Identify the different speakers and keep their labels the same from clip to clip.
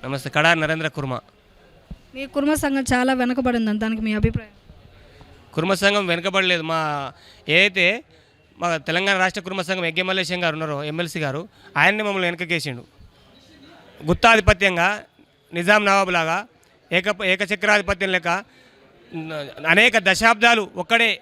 Speaker 1: నమస్తే. కడారి నరేంద్ర కుర్మ.
Speaker 2: మీ కుర్మ సంఘం చాలా వెనకబడిందని దానికి మీ అభిప్రాయం?
Speaker 1: కుర్మ సంఘం వెనుకబడలేదు. ఏదైతే మా తెలంగాణ రాష్ట్ర కుర్మ సంఘం ఎగ్గే మల్లేశం గారు ఉన్నారో, ఎమ్మెల్సీ గారు, ఆయన్ని మమ్మల్ని వెనకకేసిండు. గుత్తాధిపత్యంగా నిజాం నవాబులాగా ఏకచక్రాధిపత్యం లెక్క అనేక దశాబ్దాలు ఒక్కడే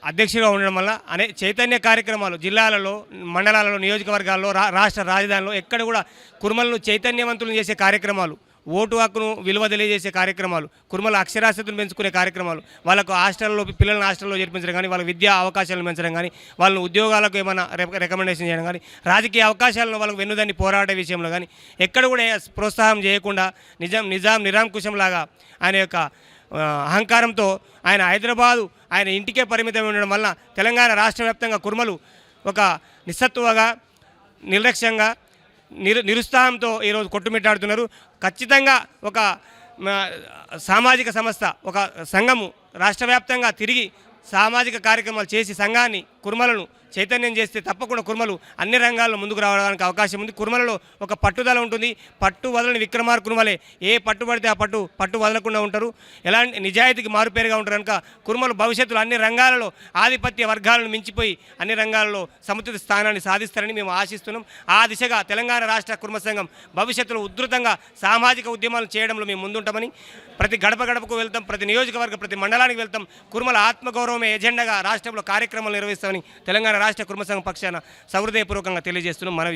Speaker 1: అధ్యక్షుడిగా ఉండడం వల్ల చైతన్య కార్యక్రమాలు జిల్లాలలో, మండలాలలో, నియోజకవర్గాల్లో, రాష్ట్ర రాజధానిలో ఎక్కడ కూడా కుర్మలను చైతన్యవంతులను చేసే కార్యక్రమాలు, ఓటు హక్కును విలువ తెలియజేసే కార్యక్రమాలు, కుర్మల అక్షరాస్యతను పెంచుకునే కార్యక్రమాలు, వాళ్ళకు హాస్టల్లో పిల్లలను హాస్టల్లో చేర్పించడం కానీ, వాళ్ళ విద్యా అవకాశాలను పెంచడం కానీ, వాళ్ళని ఉద్యోగాలకు ఏమైనా రికమెండేషన్ చేయడం కానీ, రాజకీయ అవకాశాలను వాళ్ళకు వెన్నుదాన్ని పోరాడే విషయంలో కానీ ఎక్కడ కూడా ప్రోత్సాహం చేయకుండా నిరాంకుశంలాగా ఆయన యొక్క అహంకారంతో ఆయన హైదరాబాదు ఆయన ఇంటికే పరిమితం ఉండడం వల్ల తెలంగాణ రాష్ట్ర వ్యాప్తంగా కుర్మలు ఒక నిస్సత్తువగా, నిర్లక్ష్యంగా, నిరుత్సాహంతో ఈరోజు కొట్టుమిట్టాడుతున్నారు. ఖచ్చితంగా ఒక సామాజిక సంస్థ, ఒక సంఘము రాష్ట్ర వ్యాప్తంగా తిరిగి సామాజిక కార్యక్రమాలు చేసి సంఘాన్ని, కుర్మలను చైతన్యం చేస్తే తప్పకుండా కుర్మలు అన్ని రంగాల్లో ముందుకు రావడానికి అవకాశం ఉంది. కుర్మలలో ఒక పట్టుదల ఉంటుంది. పట్టు వదలని విక్రమార్ కుర్మలే ఏ పట్టు పడితే ఆ పట్టు వదలకుండా ఉంటారు. ఎలాంటి నిజాయితీకి మారుపేరుగా ఉంటారు కనుక కుర్మలు భవిష్యత్తులో అన్ని రంగాలలో ఆధిపత్య వర్గాలను మించిపోయి అన్ని రంగాల్లో సముచిత స్థానాన్ని సాధిస్తారని మేము ఆశిస్తున్నాం. ఆ దిశగా తెలంగాణ రాష్ట్ర కుర్మ సంఘం భవిష్యత్తులో ఉధృతంగా సామాజిక ఉద్యమాలు చేయడంలో మేము ముందుంటామని, ప్రతి గడప గడపకు వెళ్తాం, ప్రతి నియోజకవర్గ, ప్రతి మండలానికి వెళ్తాం. కుర్మల ఆత్మగౌరవమే ఎజెండాగా రాష్ట్రంలో కార్యక్రమాలు నిర్వహిస్తామని తెలంగాణ రాష్ట్ర కుర్మ సంఘం పక్షాన సహృదయపూర్వకంగా తెలియజేస్తున్నాం, మనవి చేస్తున్నాం.